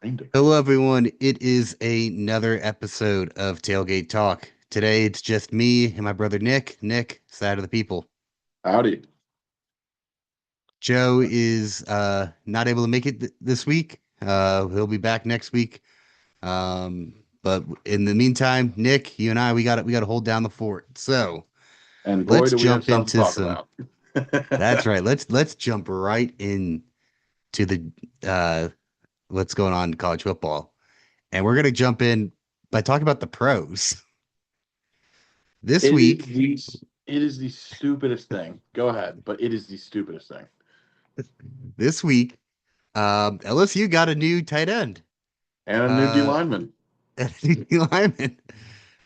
Kind of. Hello, everyone. It is another episode of Tailgate Talk. Today, it's just me and my brother Nick. Nick, side of the people. Howdy. Joe is not able to make it this week. He'll be back next week. But in the meantime, Nick, you and I, we got to hold down the fort. So And boy, let's do we have jump stuff to into talk some. about. That's right. Let's jump right in to the uh, what's going on in college football, and we're gonna jump in by talking about the pros this It is week. the it is the stupidest thing. Go ahead, but it is the stupidest thing. This week, LSU got a new tight end, And a new D uh, lineman. a new lineman,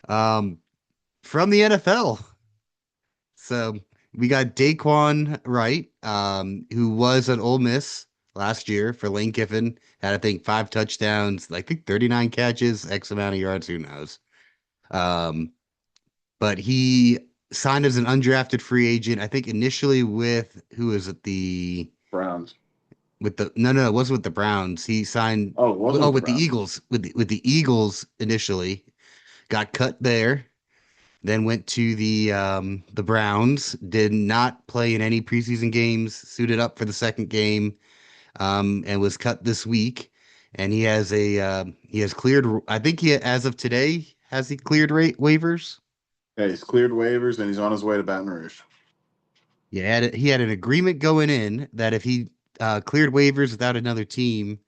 um, from the NFL. So we got Daquan Wright, who was at Ole Miss last year for Lane Kiffin. Had, I think, 5 touchdowns, I think 39 catches, X amount of yards, who knows. Um, but he signed as an undrafted free agent, I think initially with, who is it, Browns. with the no, it wasn't with the Browns. He signed Oh, it wasn't oh with the with the Browns. Eagles with the Eagles initially. Got cut there, then went to the Browns. Did not play in any preseason games. Suited up for the second game, and was cut this week. And he has cleared. I think he as of today has he cleared waivers. Yeah, he's cleared waivers and he's on his way to Baton Rouge. Yeah, he had an agreement going in that if he cleared waivers without another team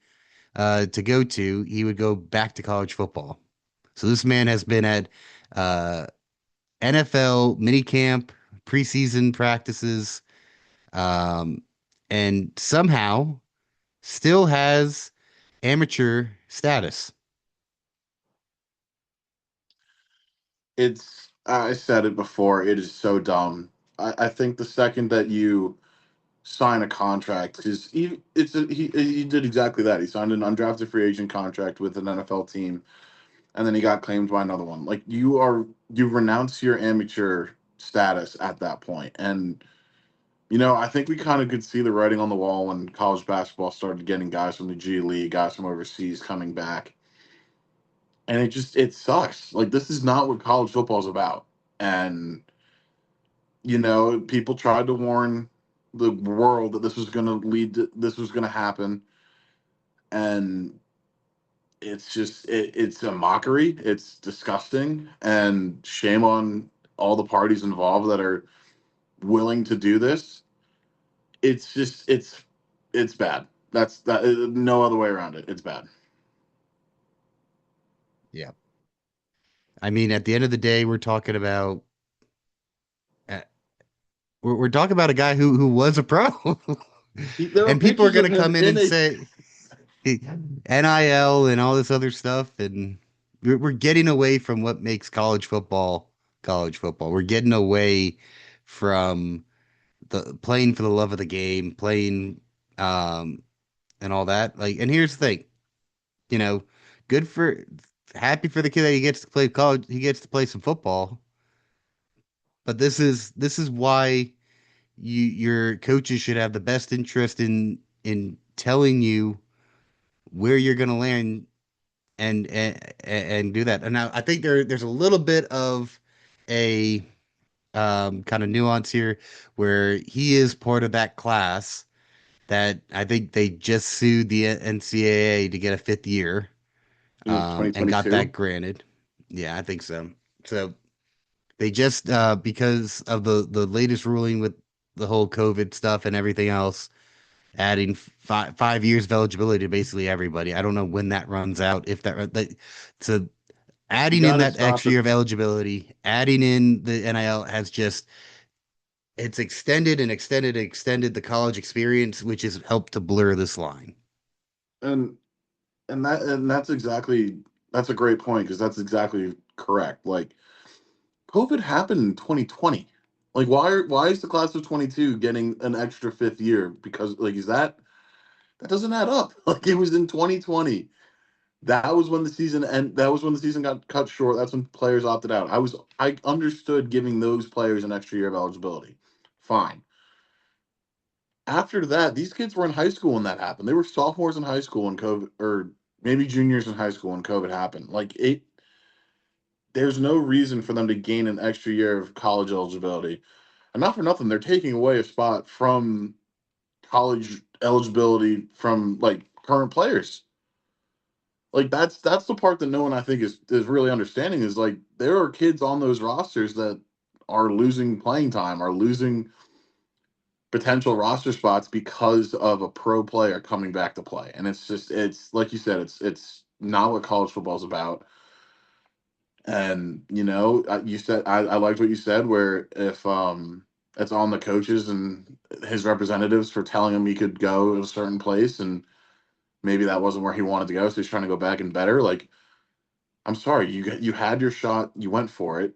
to go to, he would go back to college football. So this man has been at uh, NFL minicamp, preseason practices, um, and somehow still has amateur status. I said it before, it is so dumb. I think the second that you sign a contract, because he did exactly that. He signed an undrafted free agent contract with an NFL team, and then he got claimed by another one. Like you renounce your amateur status at that point. And I think we kind of could see the writing on the wall when college basketball started getting guys from the G League, guys from overseas coming back. And it sucks. Like this is not what college football is about. And people tried to warn the world that this was going to happen, and it's a mockery. It's disgusting, and shame on all the parties involved that are willing to do this. It's just it's bad. That's that. No other way around it. It's bad. Yeah. I mean, at the end of the day, uh, we're talking about a guy who was a pro. There are And people are pictures going of to him come in in and a. say NIL and all this other stuff. And we're getting away from what makes college football. We're getting away from the playing for the love of the game, playing um and all that. Like, and here's the thing, you know, good for happy for the kid that he gets to play college, he gets to play some football. But this is why your coaches should have the best interest in telling you where you're going to land and do that. And now I think there's a little bit of a kind of nuance here where he is part of that class that I think they just sued the NCAA to get a fifth year, It was and got 2022. that granted. Yeah, I think so. So they just because of the latest ruling with the whole COVID stuff and everything else, adding 5 years of eligibility to basically everybody. I don't know when that runs out. If that so You adding in got to that stop extra it. year of eligibility, adding in the NIL has just it's extended and extended and extended the college experience, which has helped to blur this line. And that's a great point because that's exactly correct. Like COVID happened in 2020. Like why is the class of 22 getting an extra fifth year? Because like is that doesn't add up. Like it was in 2020. That was when the season got cut short. That's when players opted out. I understood giving those players an extra year of eligibility. Fine. After that, these kids were in high school when that happened. They were sophomores in high school when COVID or maybe juniors in high school when COVID happened. Like it, there's no reason for them to gain an extra year of college eligibility. And not for nothing, they're taking away a spot from college eligibility from like current players. Like that's the part that no one I think is really understanding is like there are kids on those rosters that are losing playing time, are losing potential roster spots because of a pro player coming back to play. And it's just it's like you said, it's not what college football is about. And you know, you said I liked what you said where if it's on the coaches and his representatives for telling him he could go to a certain place and maybe that wasn't where he wanted to go, so he's trying to go back and better. Like, I'm sorry, you had your shot, you went for it.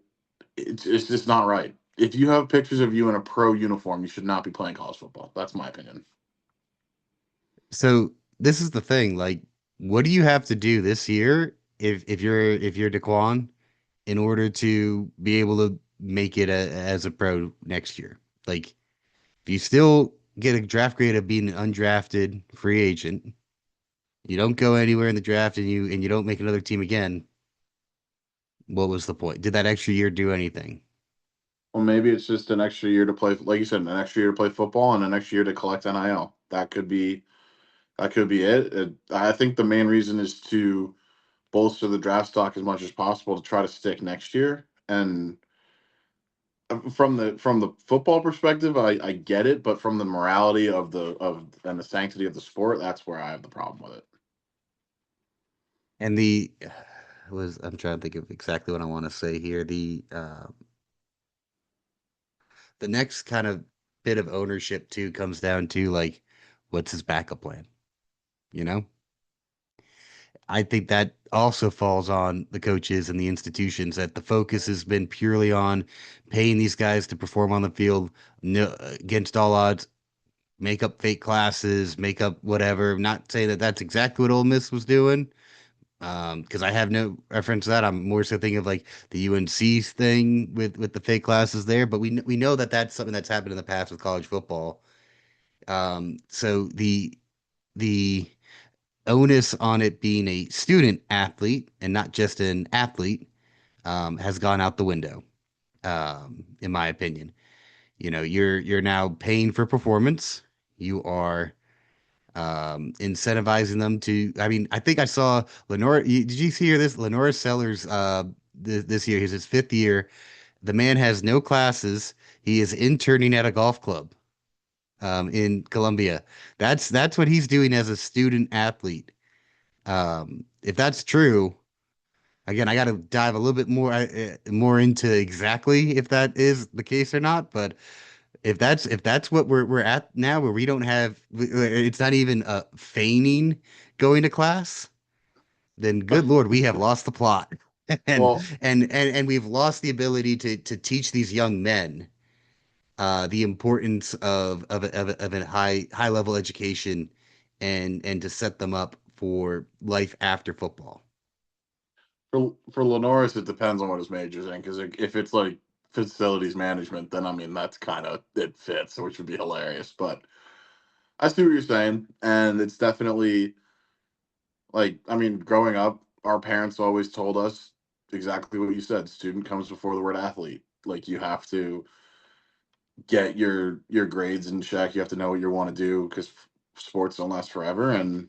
It's just not right. If you have pictures of you in a pro uniform, you should not be playing college football. That's my opinion. So this is the thing, like, what do you have to do this year if you're Daquan in order to be able to make it as a pro next year? Like, if you still get a draft grade of being an undrafted free agent, you don't go anywhere in the draft and you don't make another team again, what was the point? Did that extra year do anything? Well, maybe it's just an extra year to play, like you said, an extra year to play football and an extra year to collect NIL. That could be it. I think the main reason is to bolster the draft stock as much as possible to try to stick next year. And from the football perspective, I get it, but from the morality of the of and the sanctity of the sport, that's where I have the problem with it. And the was I'm trying to think of exactly what I want to say here. The next kind of bit of ownership too comes down to like what's his backup plan, you know? I think that also falls on the coaches and the institutions that the focus has been purely on paying these guys to perform on the field no, against all odds, make up fake classes, make up whatever. Not saying that that's exactly what Ole Miss was doing, because I have no reference to that. I'm more so thinking of like the UNC thing with the fake classes there, but we know that that's something that's happened in the past with college football. So the onus on it being a student athlete and not just an athlete has gone out the window, in my opinion. You know, you're now paying for performance. You are incentivizing them to. I mean, I think I saw Lenore. Did you hear this? Lenore Sellers, this year, he's his fifth year. The man has no classes. He is interning at a golf club in Colombia. That's what he's doing as a student athlete. If that's true, again, I got to dive a little bit more into exactly if that is the case or not. But if that's what we're at now, where we don't have, it's not even feigning going to class, then good Lord, we have lost the plot, and Well, and we've lost the ability to teach these young men the importance of a high level education and to set them up for life after football. for Lenoris, it depends on what his major's in. Because if it's like facilities management, then I mean that's kind of it fits, which would be hilarious. But I see what you're saying, and it's definitely like I mean, growing up, our parents always told us exactly what you said. Student comes before the word athlete. Like you have to get your grades in check. You have to know what you want to do because sports don't last forever, and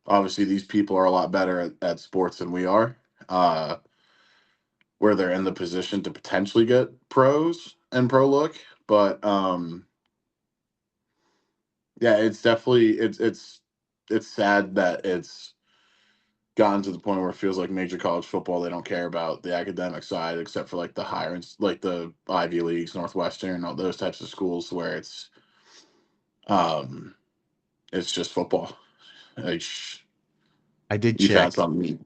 obviously these people are a lot better at sports than we are. Uh, where they're in the position to potentially get pros and pro look. But yeah, it's definitely it's sad that it's gotten to the point where it feels like major college football they don't care about the academic side except for like the higher like the Ivy Leagues, Northwestern, all those types of schools where um it's just football. Like I did you found check. something.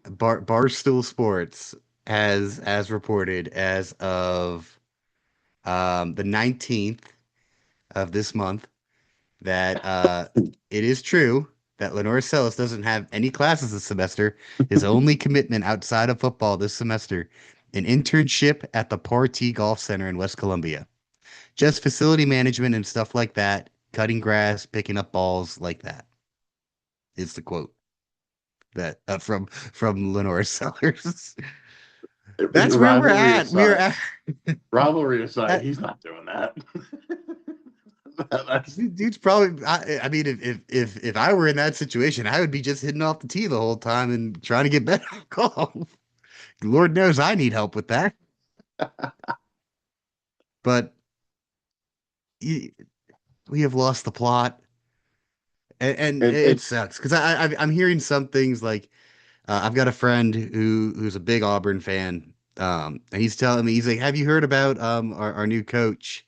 Barstool Sports has as reported as of the 19th of this month that it is true that Lenore Sellis doesn't have any classes this semester. His only commitment outside of football this semester, an internship at the Partee Golf Center in West Columbia. Just facility management and stuff like that, cutting grass, picking up balls like that is the quote. that from Lenore Sellers. That's where we're Rivalry at. We're aside, rivalry aside, at he's not doing that. That's dude's probably. I mean, if I were in that situation, I would be just hitting off the tee the whole time and trying to get better golf. Lord knows I need help with that. But y- we have lost the plot, and it it's. sucks because I'm hearing some things like I've got a friend who's a big Auburn fan, and he's telling me he's like, "Have you heard about our new coach?"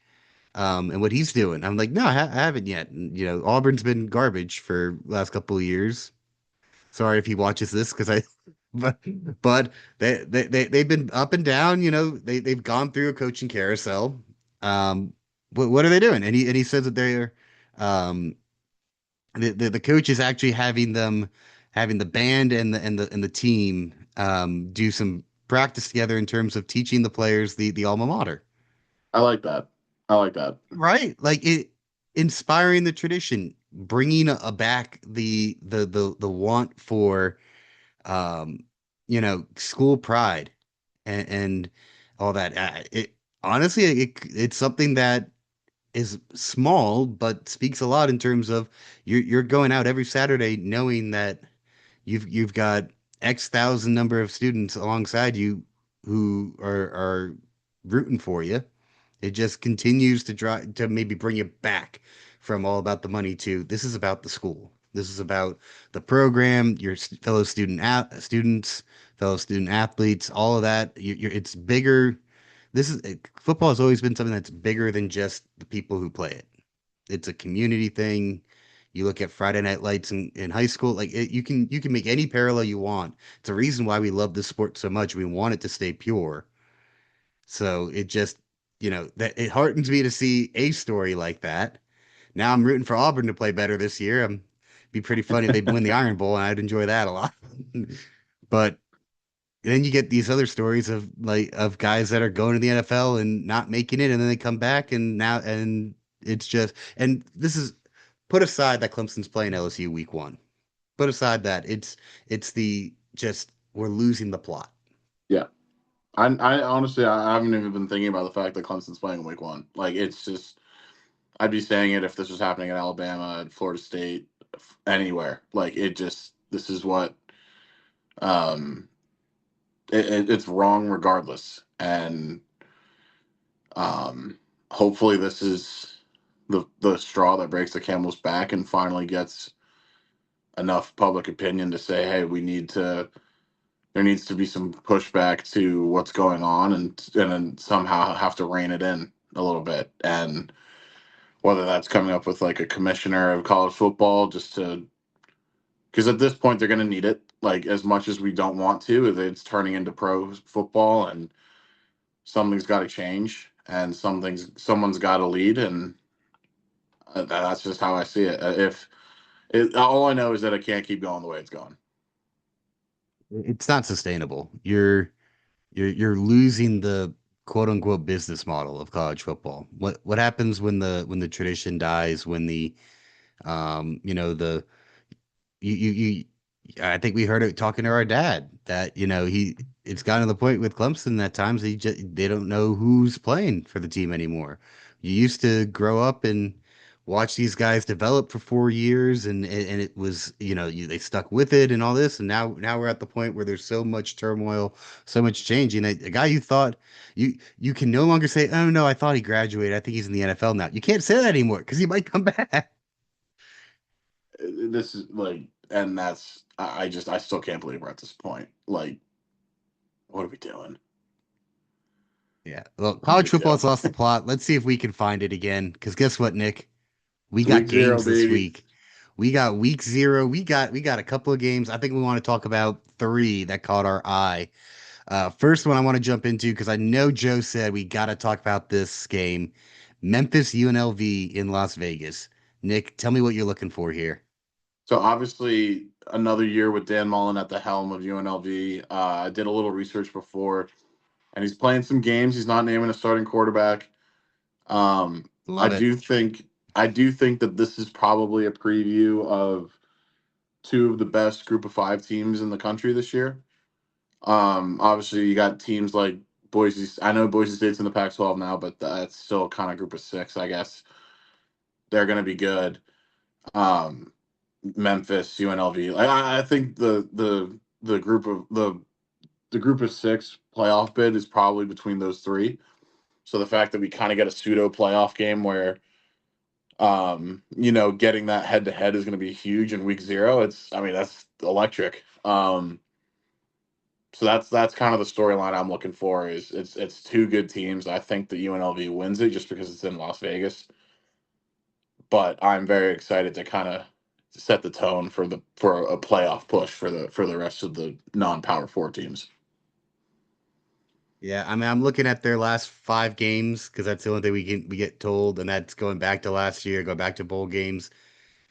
And what he's doing. I'm like, no, I haven't yet. And, Auburn's been garbage for last couple of years. Sorry if he watches this because but but they've been up and down. They've gone through a coaching carousel. What are they doing? And he says that they're um the coach is actually having the band and the team do some practice together in terms of teaching the players the alma mater. I like that. I like that. Right. Like it inspiring the tradition, bringing back the want for um school pride and all that. Honestly it's something that is small but speaks a lot in terms of you're going out every Saturday knowing that you've got X thousand number of students alongside you who are rooting for you. It just continues to drive to maybe bring you back from all about the money to this is about the school. This is about the program, your fellow students, fellow student athletes, all of that. It's bigger. Football has always been something that's bigger than just the people who play it. It's a community thing. You look at Friday Night Lights in high school, like you can make any parallel you want. It's a reason why we love this sport so much. We want it to stay pure. So it just, that it heartens me to see a story like that. Now I'm rooting for Auburn to play better this year. Be pretty funny if they win the Iron Bowl, and I'd enjoy that a lot. But then you get these other stories of guys that are going to the NFL and not making it, and then they come back and it's just and this is put aside that Clemson's playing LSU week one. Put aside that it's the just we're losing the plot. Yeah. I honestly, I haven't even been thinking about the fact that Clemson's playing week one. Like, it's just, I'd be saying it if this was happening at Alabama, at Florida State, anywhere. Like, this is what, um, it's wrong regardless. And um, hopefully this is the straw that breaks the camel's back and finally gets enough public opinion to say, hey, there needs to be some pushback to what's going on, and then somehow have to rein it in a little bit. And whether that's coming up with like a commissioner of college football, just to, because at this point they're going to need it, like as much as we don't want to, it's turning into pro football, and something's got to change, and someone's got to lead. And that's just how I see it. If all I know is that it can't keep going the way it's going. It's not sustainable. You're losing the quote unquote business model of college football. What happens when the tradition dies, when the the you I think we heard it talking to our dad that it's gotten to the point with Clemson that times they don't know who's playing for the team anymore. You used to grow up and watch these guys develop for 4 years and it was they stuck with it and all this, and now we're at the point where there's so much turmoil, so much changing. A guy you thought you can no longer say, oh no, I thought he graduated, I think he's in the NFL now. You can't say that anymore because he might come back. This is like, and that's I still can't believe we're at this point. Like, what are we doing? Yeah. Well, What are college we doing? football's lost the plot. Let's see if we can find it again. Because guess what, Nick? We got Week zero, games this baby. week. We got week 0. We got a couple of games. I think we want to talk about 3 that caught our eye. First one I want to jump into because I know Joe said we got to talk about this game. Memphis UNLV in Las Vegas. Nick, tell me what you're looking for here. So obviously another year with Dan Mullen at the helm of UNLV. I did a little research before, and he's playing some games. He's not naming a starting quarterback. Um, I Love it. do think I do think that this is probably a preview of two of the best group of five teams in the country this year. Obviously, you got teams like Boise. I know Boise State's in the Pac-12 now, but that's still kind of group of six, I guess. They're going to be good. Um, Memphis, UNLV. I think the the group of six playoff bid is probably between those three. So the fact that we kind of get a pseudo playoff game where getting that head to head is going to be huge in week zero. I mean, that's electric. So that's kind of the storyline I'm looking for. Is it's two good teams. I think that UNLV wins it just because it's in Las Vegas, but I'm very excited to kind of set the tone for a playoff push for the rest of the non-power four teams. Yeah, I mean, I'm looking at their last five games because that's the only thing we get told, and that's going back to last year, go back to bowl games.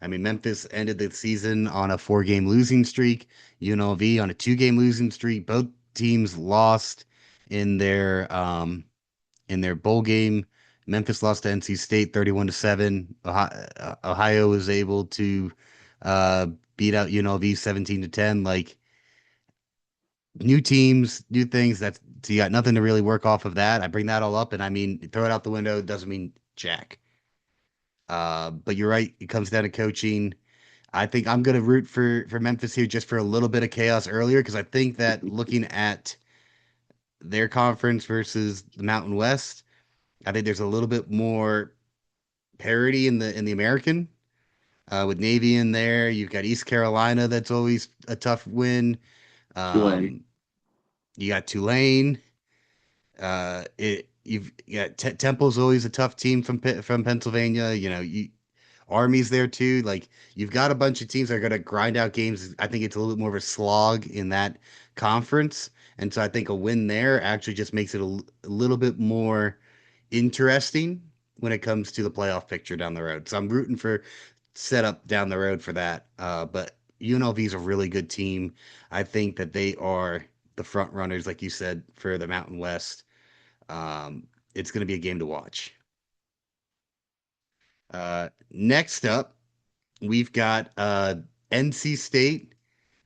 I mean, Memphis ended the season on a four-game losing streak, UNLV on a two-game losing streak. Both teams lost in their um in their bowl game. Memphis lost to NC State 31-7. Ohio was able to uh beat out UNLV 17-10. Like new teams, new things. That's so you got nothing to really work off of that. I bring that all up, and I mean, throw it out the window doesn't mean jack. But you're right. It comes down to coaching. I think I'm going to root for Memphis here just for a little bit of chaos earlier because I think that looking at their conference versus the Mountain West, I think there's a little bit more parity in the American. With Navy in there, you've got East Carolina. That's always a tough win. Tulane. Um, you got Tulane. You've got Temple's always a tough team from Pennsylvania. You know, Army's there too. Like you've got a bunch of teams that are going to grind out games. I think it's a little bit more of a slog in that conference, and so I think a win there actually just makes it a little bit more interesting when it comes to the playoff picture down the road. So I'm rooting for setup down the road for that. But UNLV is a really good team. I think that they are the front runners, like you said, for the Mountain West. It's going to be a game to watch. Next up, we've got NC State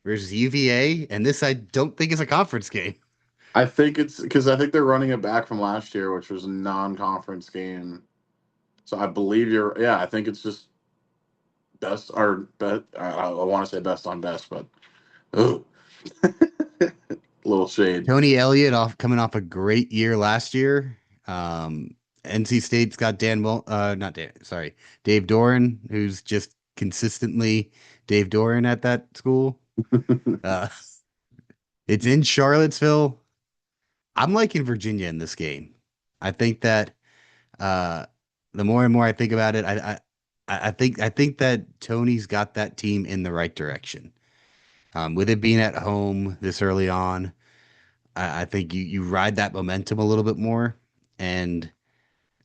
versus UVA, and this I don't think is a conference game. I think it's because I think they're running it back from last year, which was a non-conference game. So I believe you're. Yeah, I think it's just best or bet. I want to say best on best, but oh, little shade. Tony Elliott off coming off a great year last year. Um, NC State's got not Dan, sorry, Dave Doran, who's just consistently Dave Doran at that school. Uh, it's in Charlottesville. I'm liking Virginia in this game. I think that uh, the more and more I think about it, I think that Tony's got that team in the right direction. With it being at home this early on, I think you ride that momentum a little bit more, and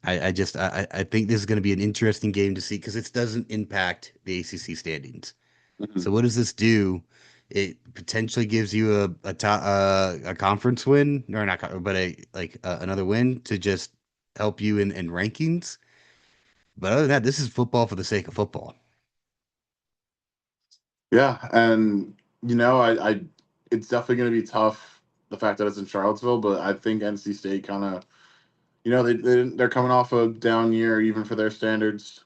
I think this is going to be an interesting game to see because it doesn't impact the ACC standings. Mhm. So what does this do? It potentially gives you a conference win or not, but another win to just help you in rankings. But other than that, this is football for the sake of football. Yeah, and it's definitely going to be tough. The fact that it's in Charlottesville, but I think NC State kind of, they're coming off a down year even for their standards.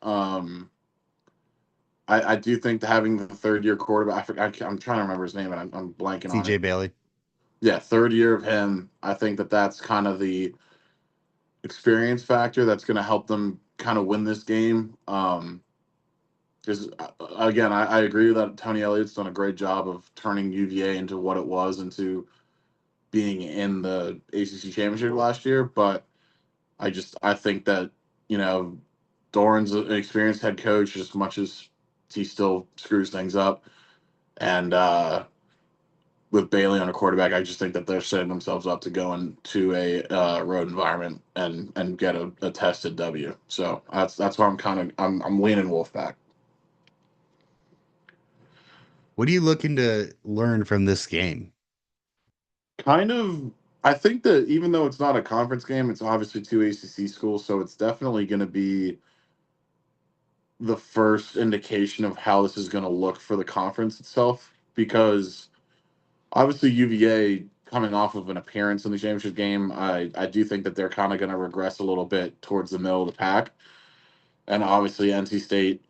I do think that having the third year quarterback, I'm trying to remember his name, and I'm blanking on CJ it. Bailey. Yeah, third year of him. I think that that's kind of the experience factor that's going to help them kind of win this game. Because again, I agree that Tony Elliott's done a great job of turning UVA into what it was into being in the ACC championship last year. But I think that you know Doran's an experienced head coach as much as he still screws things up, and with Bailey on a quarterback, I just think that they're setting themselves up to go into a road environment and get a tested W. So that's why I'm leaning Wolfpack. What are you looking to learn from this game? Kind of. I think that even though it's not a conference game, it's obviously two ACC schools, so it's definitely going to be the first indication of how this is going to look for the conference itself, because obviously UVA coming off of an appearance in the championship game, I do think that they're kind of going to regress a little bit towards the middle of the pack, and obviously NC State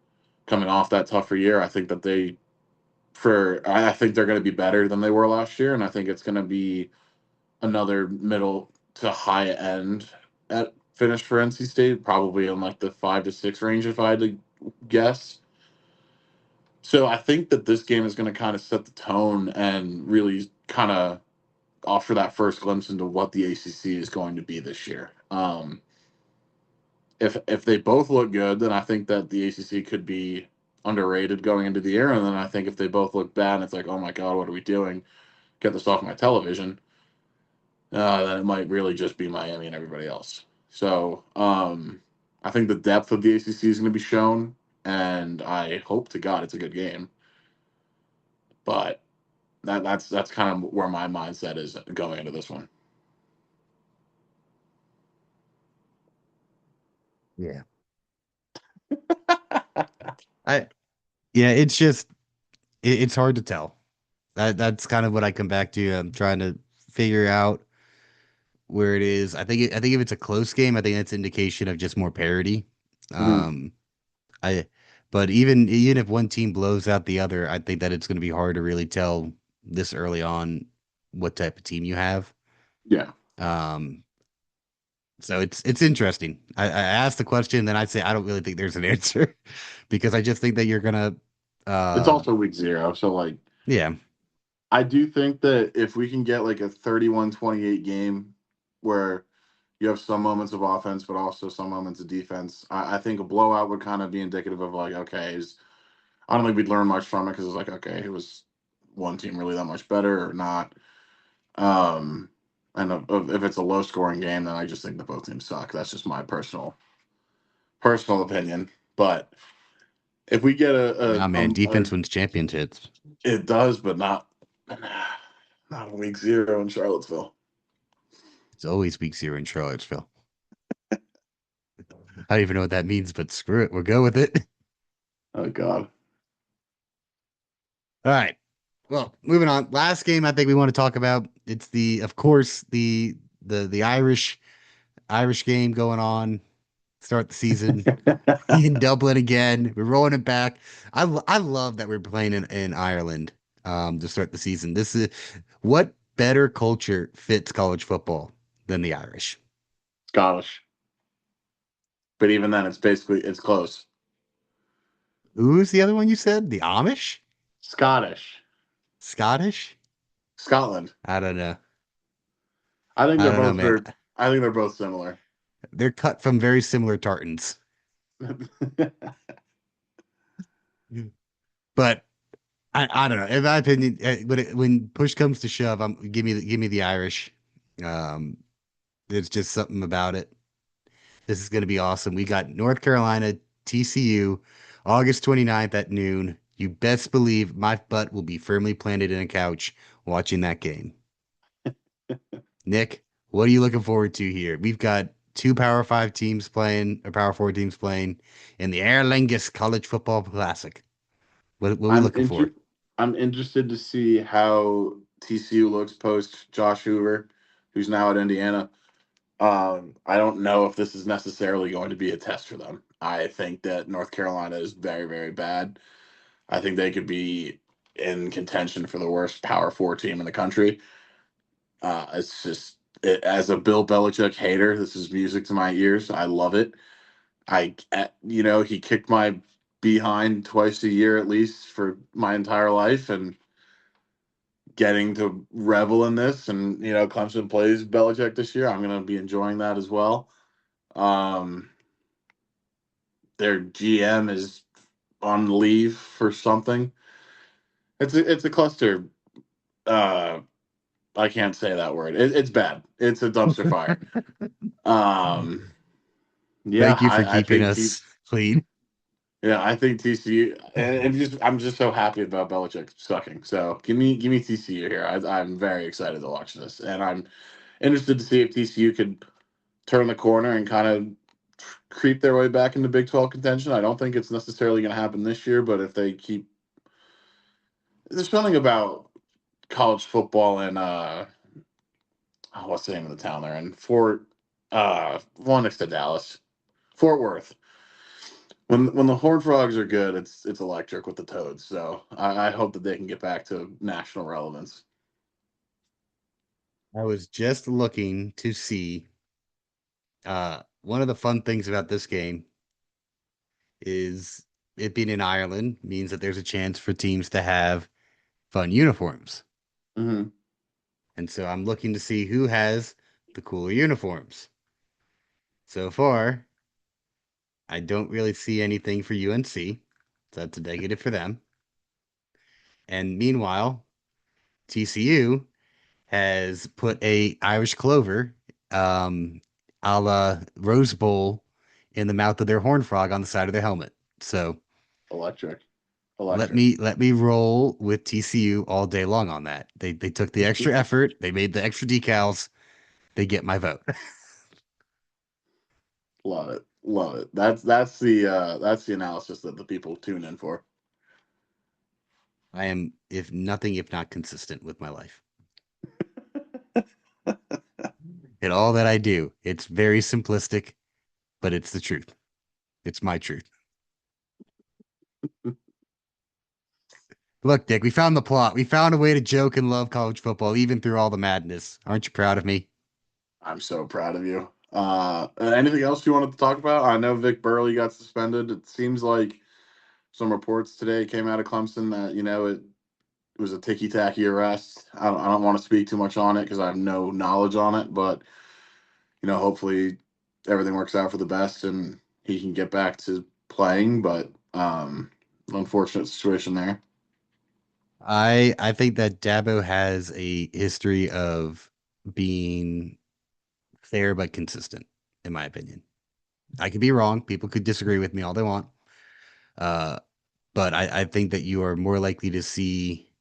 coming off that tougher year, I think that I think they're going to be better than they were last year, and I think it's going to be another middle to high end at finish for NC State, probably in like the 5 to 6 range if I had to guess. So I think that this game is going to kind of set the tone and really kind of offer that first glimpse into what the ACC is going to be this year. If they both look good, then I think that the ACC could be underrated going into the year, and then I think if they both look bad, and it's like, oh my god, what are we doing? Get this off my television. Then it might really just be Miami and everybody else. So I think the depth of the ACC is going to be shown, and I hope to God it's a good game. But that's kind of where my mindset is going into this one. Yeah. I yeah, it's just it's hard to tell. That's kind of what I come back to. I'm trying to figure out where it is. I think if it's a close game, I think that's indication of just more parity. Mhm. Um, I but even if one team blows out the other, I think that it's going to be hard to really tell this early on what type of team you have. Yeah, Um, so it's interesting. I asked the question, then I'd say I don't really think there's an answer because I just think that you're gonna it's uh also week 0, so like yeah. I do think that if we can get like a 31-28 game where you have some moments of offense, but also some moments of defense, I think a blowout would kind of be indicative of like, okay, I don't think we'd learn much from it because it's like, okay, it was one team really that much better or not. Um, and if it's a low scoring game, then I just think that both teams suck. That's just my personal opinion. But if we get Nah, man, defense wins championships. it does, but not in week 0 in Charlottesville. It's always week 0 in Charlottesville. I don't even know what that means, but screw it. We'll go with it. Oh God. All right. Well, moving on. Last game I think we want to talk about. It's of course, the Irish game going on. Start the season in Dublin again. We're rolling it back. I love that we're playing in Ireland to start the season. This is what better culture fits college football than the Irish. Scottish. But even then, it's close. Who's the other one you said? The Amish? Scottish. Scottish? Scotland. I don't know. I think I they're don't know, both man. very. I think they're both similar. They're cut from very similar tartans. But I don't know. In my opinion, when push comes to shove, give me the Irish. Um, there's just something about it. This is going to be awesome. We got North Carolina, TCU, August 29th at noon. You best believe my butt will be firmly planted in a couch watching that game. Nick, what are you looking forward to here? We've got two Power Five teams playing, or Power Four teams playing in the Aer Lingus College Football Classic. What are we I'm looking for? inter- I'm interested to see how TCU looks post Josh Hoover, who's now at Indiana. I don't know if this is necessarily going to be a test for them. I think that North Carolina is very, very bad. I think they could be in contention for the worst Power Four team in the country. It's just as a Bill Belichick hater, this is music to my ears. I love it. He kicked my behind twice a year at least for my entire life, and getting to revel in this, and Clemson plays Belichick this year. I'm going to be enjoying that as well. Um, their GM is on leave for something. It's a cluster. Uh, I can't say that word. It's bad. It's a dumpster fire. Um, yeah, Thank you for I keeping think us clean. yeah, I think TCU, and I'm just so happy about Belichick sucking. So give me TCU here. I'm very excited to watch this, and I'm interested to see if TCU could turn the corner and kind of creep their way back into Big 12 contention. I don't think it's necessarily going to happen this year, but if they keep, there's something about college football and what's the name of the town they're in? One next to Dallas, Fort Worth. When the Horned Frogs are good, it's electric with the Toads. So I hope that they can get back to national relevance. I was just looking to see one of the fun things about this game is it being in Ireland means that there's a chance for teams to have fun uniforms. Mm-hmm. And so I'm looking to see who has the cooler uniforms. So far, I don't really see anything for UNC. So that's a negative for them. And meanwhile, TCU has put a Irish clover, a la Rose Bowl, in the mouth of their horn frog on the side of their helmet. So Electric, let electric. me roll with TCU all day long on that. They took the extra effort, they made the extra decals, they get my vote. Love it, love it. That's the analysis that the people tune in for. I am, if nothing, if not consistent with my life. In all that I do, it's very simplistic, but it's the truth. It's my truth. Look, Dick, we found the plot. We found a way to joke and love college football, even through all the madness. Aren't you proud of me? I'm so proud of you. Anything else you wanted to talk about? I know Vic Burley got suspended. It seems like some reports today came out of Clemson that it was a ticky tacky arrest. I don't want to speak too much on it because I have no knowledge on it, but hopefully everything works out for the best and he can get back to playing. But unfortunate situation there. I think that Dabo has a history of being fair but consistent, in my opinion. I could be wrong. People could disagree with me all they want. Uh, but I think that you are more likely to see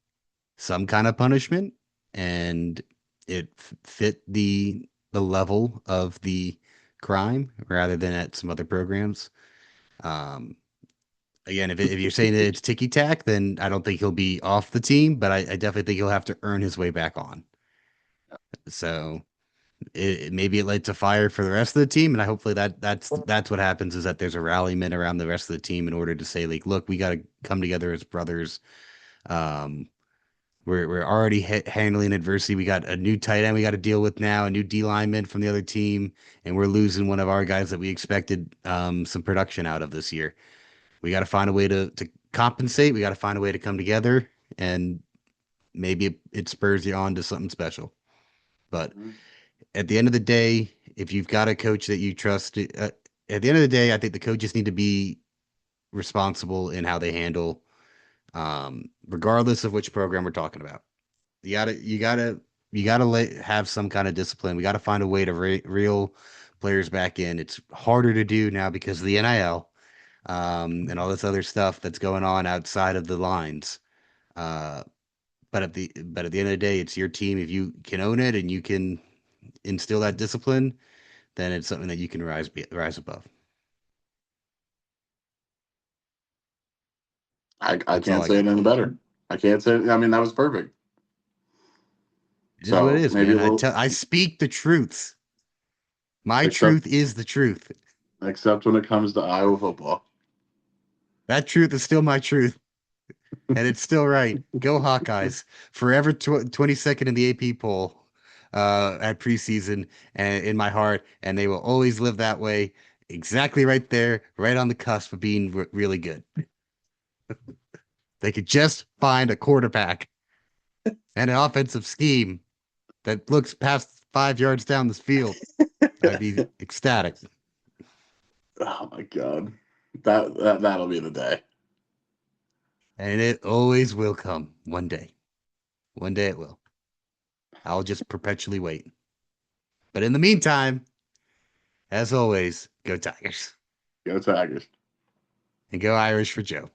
some kind of punishment and it fit the level of the crime rather than at some other programs. Um, Again, if you're saying that it's ticky tack, then I don't think he'll be off the team, but I definitely think he'll have to earn his way back on. So maybe it led to fire for the rest of the team, and I hopefully that's what happens is that there's a rallying around the rest of the team in order to say like, look, we got to come together as brothers. Um, we're already handling adversity. We got a new tight end we got to deal with now, a new D lineman from the other team, and we're losing one of our guys that we expected some production out of this year. We got to find a way to compensate. We got to find a way to come together, and maybe it spurs you on to something special. But Mhm. at the end of the day, if you've got a coach that you trust, at the end of the day, I think the coaches need to be responsible in how they handle, regardless of which program we're talking about. You gotta have some kind of discipline. We got to find a way to reel players back in. It's harder to do now because of the NIL, and all this other stuff that's going on outside of the lines. Uh, but at the end of the day, it's your team. If you can own it and you can instill that discipline, then it's something that you can rise above. I That's all can't I say got. it any better. I can't say. I mean, that was perfect. It is what it So is, maybe a man. little, I speak the truths. My except truth is the truth. except when it comes to Iowa football. That truth is still my truth, and it's still right. Go Hawkeyes! Forever 22nd in the AP poll at preseason, and in my heart, and they will always live that way. Exactly right there, right on the cusp of being really good. They could just find a quarterback and an offensive scheme that looks past 5 yards down the field. I'd be ecstatic. Oh my god, that'll be the day. And it always will come one day. One day it will. I'll just perpetually wait. But in the meantime, as always, go Tigers Go Tigers. and go Irish for Joe.